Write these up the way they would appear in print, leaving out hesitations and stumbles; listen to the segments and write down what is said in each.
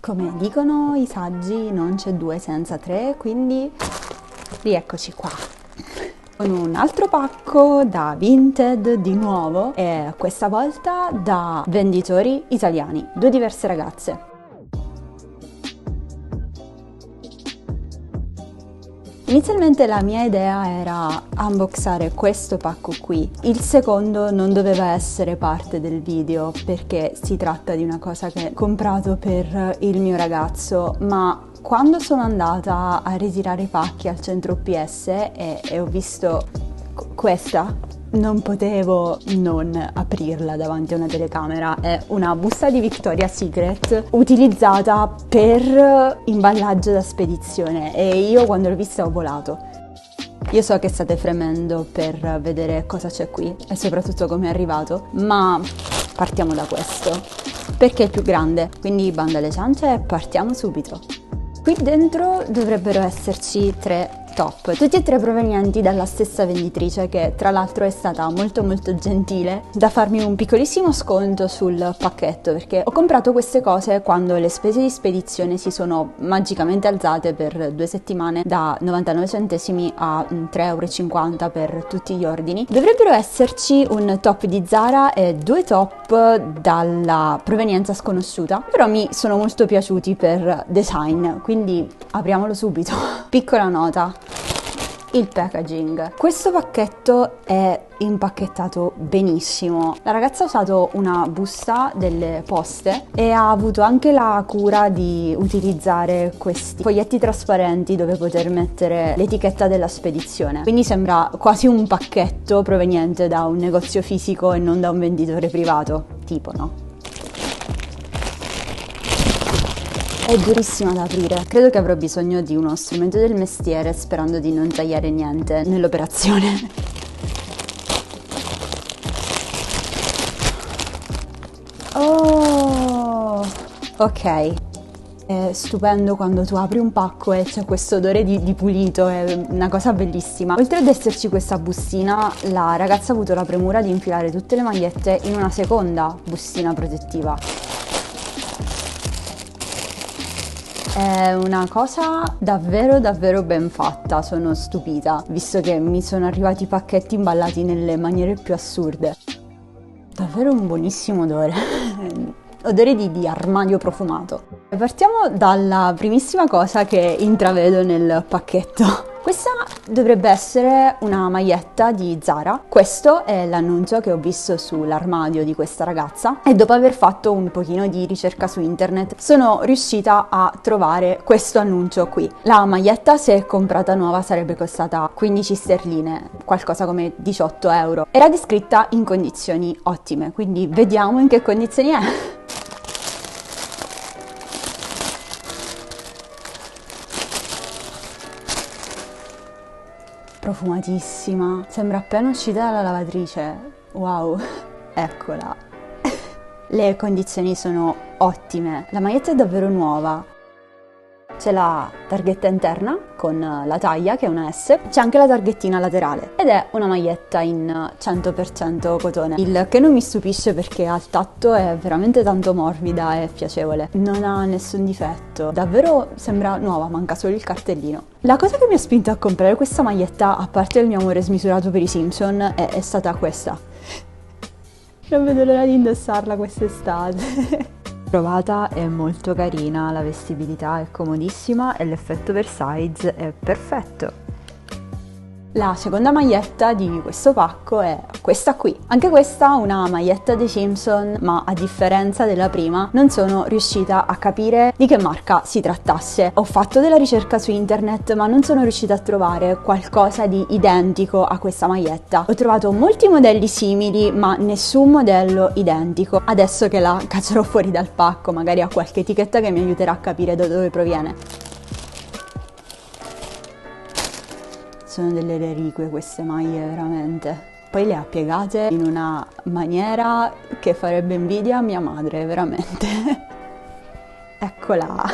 Come dicono i saggi, non c'è due senza tre, quindi rieccoci qua. Con un altro pacco da Vinted di nuovo e questa volta da venditori italiani, due diverse ragazze. Inizialmente la mia idea era unboxare questo pacco qui. Il secondo non doveva essere parte del video perché si tratta di una cosa che ho comprato per il mio ragazzo, ma quando sono andata a ritirare i pacchi al centro UPS e ho visto questa, non potevo non aprirla davanti a una telecamera. È una busta di Victoria's Secret utilizzata per imballaggio da spedizione e io quando l'ho vista ho volato. Io so che state fremendo per vedere cosa c'è qui e soprattutto come è arrivato, ma partiamo da questo perché è il più grande, quindi banda alle ciance e partiamo subito. Qui dentro dovrebbero esserci 3 top, tutti e 3 provenienti dalla stessa venditrice che tra l'altro è stata molto gentile da farmi un piccolissimo sconto sul pacchetto perché ho comprato queste cose quando le spese di spedizione si sono magicamente alzate per 2 settimane da 99 centesimi a 3,50 € per tutti gli ordini. Dovrebbero esserci un top di Zara e 2 top dalla provenienza sconosciuta, però mi sono molto piaciuti per design, quindi apriamolo subito. Piccola nota: il packaging. Questo pacchetto è impacchettato benissimo. La ragazza ha usato una busta delle poste e ha avuto anche la cura di utilizzare questi foglietti trasparenti dove poter mettere l'etichetta della spedizione. Quindi sembra quasi un pacchetto proveniente da un negozio fisico e non da un venditore privato, tipo, no? È durissima da aprire. Credo che avrò bisogno di uno strumento del mestiere sperando di non tagliare niente nell'operazione. Oh, ok. È stupendo quando tu apri un pacco e c'è questo odore di pulito, è una cosa bellissima. Oltre ad esserci questa bustina, la ragazza ha avuto la premura di infilare tutte le magliette in una seconda bustina protettiva. È una cosa davvero ben fatta, sono stupita, visto che mi sono arrivati i pacchetti imballati nelle maniere più assurde. Davvero un buonissimo odore, odore di armadio profumato. Partiamo dalla primissima cosa che intravedo nel pacchetto. Questa dovrebbe essere una maglietta di Zara. Questo è l'annuncio che ho visto sull'armadio di questa ragazza e dopo aver fatto un pochino di ricerca su internet sono riuscita a trovare questo annuncio qui. La maglietta, se comprata nuova, sarebbe costata 15 sterline, qualcosa come 18 €. Era descritta in condizioni ottime, quindi vediamo in che condizioni è. Profumatissima, sembra appena uscita dalla lavatrice. Wow, eccola. Le condizioni sono ottime, la maglietta è davvero nuova. C'è la targhetta interna con la taglia che è una S, c'è anche la targhettina laterale ed è una maglietta in 100% cotone, il che non mi stupisce perché al tatto è veramente tanto morbida e piacevole, non ha nessun difetto, davvero sembra nuova, manca solo il cartellino. La cosa che mi ha spinto a comprare questa maglietta, a parte il mio amore smisurato per i Simpson, è stata questa. Non vedo l'ora di indossarla quest'estate. Provata, è molto carina, la vestibilità è comodissima e l'effetto oversize è perfetto. La seconda maglietta di questo pacco è questa qui. Anche questa una maglietta dei Simpson, ma a differenza della prima non sono riuscita a capire di che marca si trattasse. Ho fatto della ricerca su internet ma non sono riuscita a trovare qualcosa di identico a questa maglietta. Ho trovato molti modelli simili ma nessun modello identico. Adesso che la caccerò fuori dal pacco magari ha qualche etichetta che mi aiuterà a capire da dove proviene. Sono delle reliquie queste maglie, veramente. Poi le ha piegate in una maniera che farebbe invidia a mia madre, veramente. Eccola!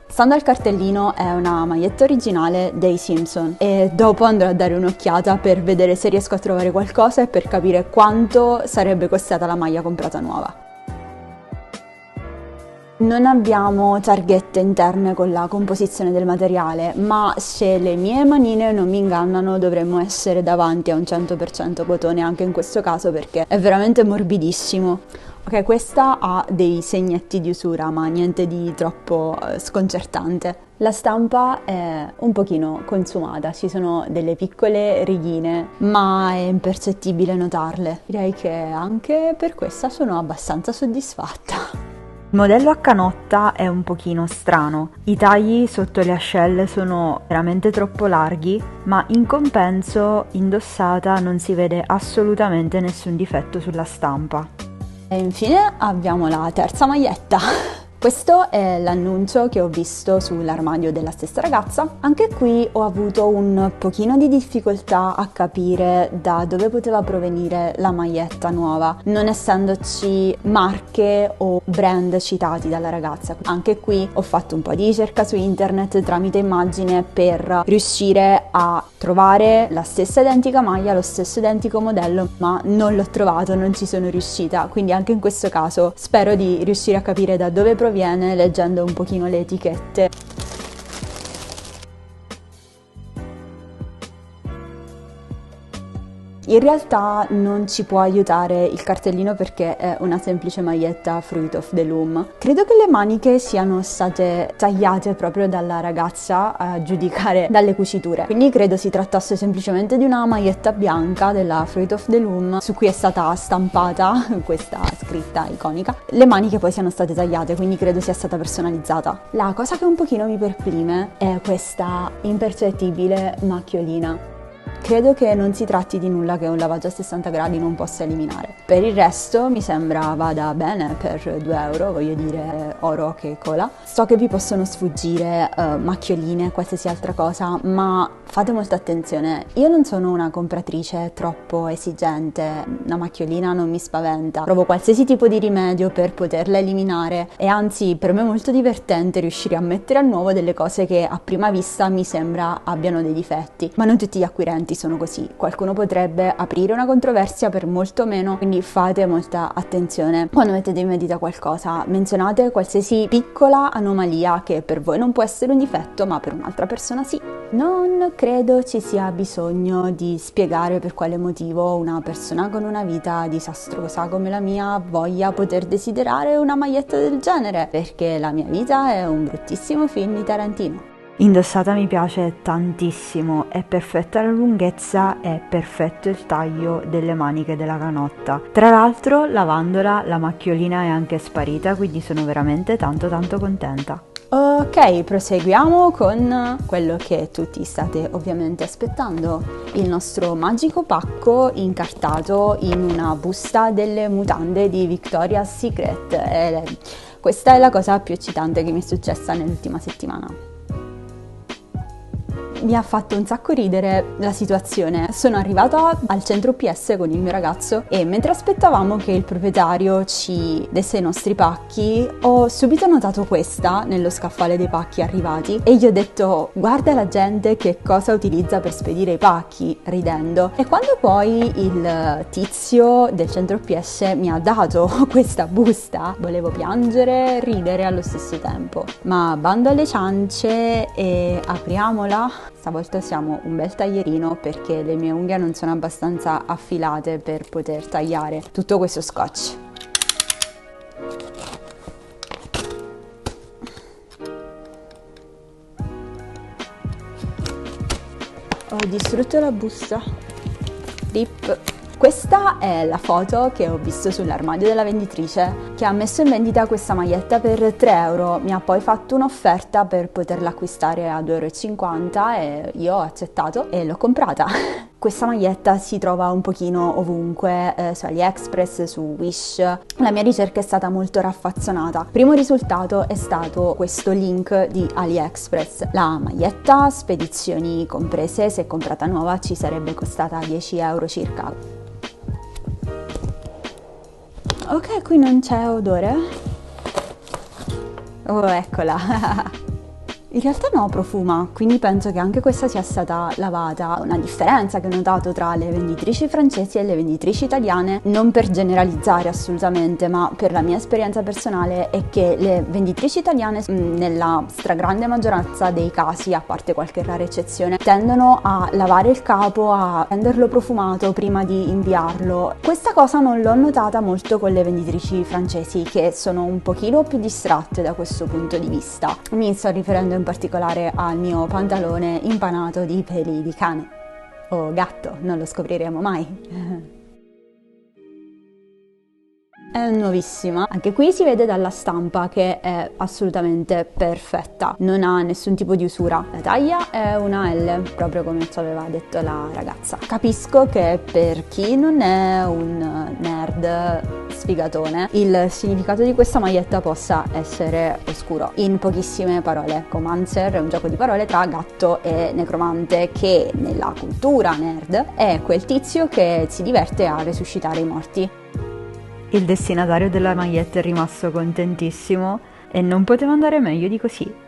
Stando al cartellino è una maglietta originale dei Simpson e dopo andrò a dare un'occhiata per vedere se riesco a trovare qualcosa e per capire quanto sarebbe costata la maglia comprata nuova. Non abbiamo targhette interne con la composizione del materiale, ma se le mie manine non mi ingannano dovremmo essere davanti a un 100% cotone anche in questo caso, perché è veramente morbidissimo. Ok, questa ha dei segnetti di usura, ma niente di troppo sconcertante. La stampa è un pochino consumata, ci sono delle piccole righine, ma è impercettibile notarle. Direi che anche per questa sono abbastanza soddisfatta. Il modello a canotta è un pochino strano, i tagli sotto le ascelle sono veramente troppo larghi, ma in compenso indossata non si vede assolutamente nessun difetto sulla stampa. E infine abbiamo la terza maglietta. Questo è l'annuncio che ho visto sull'armadio della stessa ragazza. Anche qui ho avuto un pochino di difficoltà a capire da dove poteva provenire la maglietta nuova, non essendoci marche o brand citati dalla ragazza. Anche qui ho fatto un po' di ricerca su internet tramite immagine per riuscire a trovare la stessa identica maglia, lo stesso identico modello, ma non l'ho trovato, non ci sono riuscita. Quindi anche in questo caso spero di riuscire a capire da dove proviene leggendo un pochino le etichette. In realtà non ci può aiutare il cartellino perché è una semplice maglietta Fruit of the Loom. Credo che le maniche siano state tagliate proprio dalla ragazza a giudicare dalle cuciture, quindi credo si trattasse semplicemente di una maglietta bianca della Fruit of the Loom su cui è stata stampata questa scritta iconica. Le maniche poi siano state tagliate, quindi credo sia stata personalizzata. La cosa che un pochino mi perplime è questa impercettibile macchiolina. Credo che non si tratti di nulla che un lavaggio a 60 gradi non possa eliminare. Per il resto mi sembra vada bene per 2 euro, voglio dire oro che cola. So che vi possono sfuggire macchioline, qualsiasi altra cosa, ma fate molta attenzione. Io non sono una compratrice troppo esigente, una macchiolina non mi spaventa. Provo qualsiasi tipo di rimedio per poterla eliminare e anzi per me è molto divertente riuscire a mettere a nuovo delle cose che a prima vista mi sembra abbiano dei difetti, ma non tutti gli acquirenti sono così. Qualcuno potrebbe aprire una controversia per molto meno, quindi fate molta attenzione quando mettete in vendita qualcosa. Menzionate qualsiasi piccola anomalia che per voi non può essere un difetto ma per un'altra persona sì. Non credo ci sia bisogno di spiegare per quale motivo una persona con una vita disastrosa come la mia voglia poter desiderare una maglietta del genere, perché la mia vita è un bruttissimo film di Tarantino. Indossata mi piace tantissimo, è perfetta la lunghezza, è perfetto il taglio delle maniche della canotta. Tra l'altro lavandola la macchiolina è anche sparita, quindi sono veramente tanto contenta. Ok, proseguiamo con quello che tutti state ovviamente aspettando, il nostro magico pacco incartato in una busta delle mutande di Victoria's Secret. Questa è la cosa più eccitante che mi è successa nell'ultima settimana. Mi ha fatto un sacco ridere la situazione. Sono arrivata al centro PS con il mio ragazzo e mentre aspettavamo che il proprietario ci desse i nostri pacchi ho subito notato questa nello scaffale dei pacchi arrivati e gli ho detto guarda la gente che cosa utilizza per spedire i pacchi, ridendo. E quando poi il tizio del centro PS mi ha dato questa busta volevo piangere e ridere allo stesso tempo. Ma bando alle ciance e apriamola. Stavolta siamo un bel taglierino perché le mie unghie non sono abbastanza affilate per poter tagliare tutto questo scotch. Ho distrutto la busta. Rip. Questa è la foto che ho visto sull'armadio della venditrice che ha messo in vendita questa maglietta per 3 euro. Mi ha poi fatto un'offerta per poterla acquistare a 2,50 euro e io ho accettato e l'ho comprata. Questa maglietta si trova un pochino ovunque, su AliExpress, su Wish. La mia ricerca è stata molto raffazzonata. Primo risultato è stato questo link di AliExpress. La maglietta, spedizioni comprese, se comprata nuova ci sarebbe costata 10 euro circa. Ok, qui non c'è odore. Oh, eccola. In realtà no, profuma, quindi penso che anche questa sia stata lavata. Una differenza che ho notato tra le venditrici francesi e le venditrici italiane, non per generalizzare assolutamente, ma per la mia esperienza personale, è che le venditrici italiane nella stragrande maggioranza dei casi, a parte qualche rara eccezione, tendono a lavare il capo, a renderlo profumato prima di inviarlo. Questa cosa non l'ho notata molto con le venditrici francesi, che sono un pochino più distratte da questo punto di vista. Mi sto riferendo in particolare al mio pantalone impanato di peli di cane o gatto, non lo scopriremo mai. È nuovissima, anche qui si vede dalla stampa che è assolutamente perfetta, non ha nessun tipo di usura. La taglia è una L, proprio come ci aveva detto la ragazza. Capisco che per chi non è un nerd sfigatone, il significato di questa maglietta possa essere oscuro. In pochissime parole, Comancer è un gioco di parole tra gatto e necromante, che nella cultura nerd è quel tizio che si diverte a resuscitare i morti. Il destinatario della maglietta è rimasto contentissimo e non poteva andare meglio di così.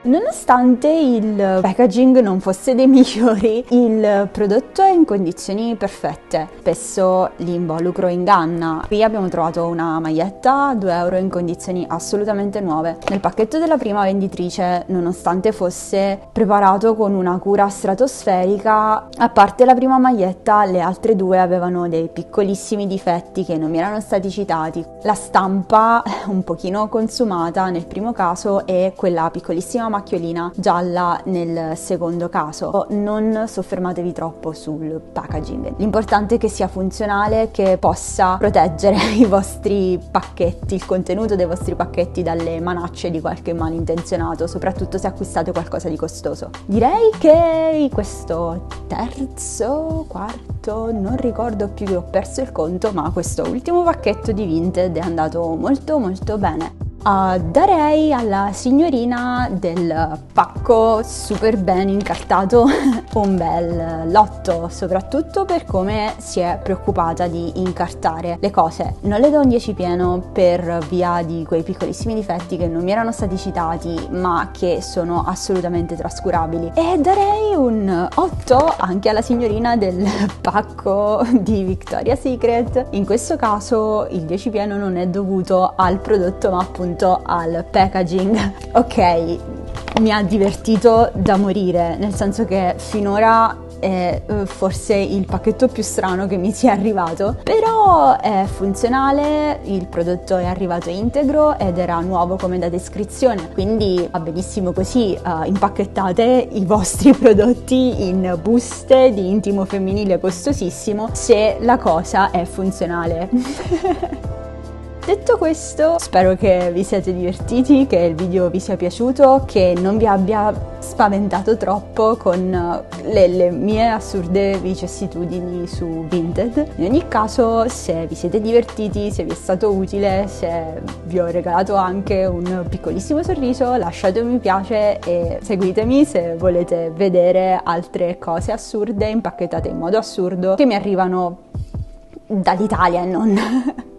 Nonostante il packaging non fosse dei migliori, il prodotto è in condizioni perfette. Spesso l'involucro inganna. Qui abbiamo trovato una maglietta a 2 euro in condizioni assolutamente nuove. Nel pacchetto della prima venditrice, nonostante fosse preparato con una cura stratosferica, a parte la prima maglietta, le altre due avevano dei piccolissimi difetti che non mi erano stati citati. La stampa un pochino consumata nel primo caso e quella piccolissima macchiolina gialla nel secondo caso. Non soffermatevi troppo sul packaging. L'importante è che sia funzionale, che possa proteggere i vostri pacchetti, il contenuto dei vostri pacchetti dalle manacce di qualche malintenzionato, soprattutto se acquistate qualcosa di costoso. Direi che questo quarto, non ricordo più, ho perso il conto, ma questo ultimo pacchetto di Vinted è andato molto molto bene. Darei alla signorina del pacco super ben incartato un bel lotto, soprattutto per come si è preoccupata di incartare le cose. Non le do un 10 pieno per via di quei piccolissimi difetti che non mi erano stati citati, ma che sono assolutamente trascurabili, e darei un 8 anche alla signorina del pacco di Victoria's Secret. In questo caso il 10 pieno non è dovuto al prodotto, ma appunto al packaging. Ok, mi ha divertito da morire, nel senso che finora è forse il pacchetto più strano che mi sia arrivato, però è funzionale, il prodotto è arrivato integro ed era nuovo come da descrizione, quindi va benissimo così. Impacchettate i vostri prodotti in buste di intimo femminile costosissimo se la cosa è funzionale. Detto questo, spero che vi siate divertiti, che il video vi sia piaciuto, che non vi abbia spaventato troppo con le mie assurde vicissitudini su Vinted. In ogni caso, se vi siete divertiti, se vi è stato utile, se vi ho regalato anche un piccolissimo sorriso, lasciate un mi piace e seguitemi se volete vedere altre cose assurde, impacchettate in modo assurdo, che mi arrivano dall'Italia e non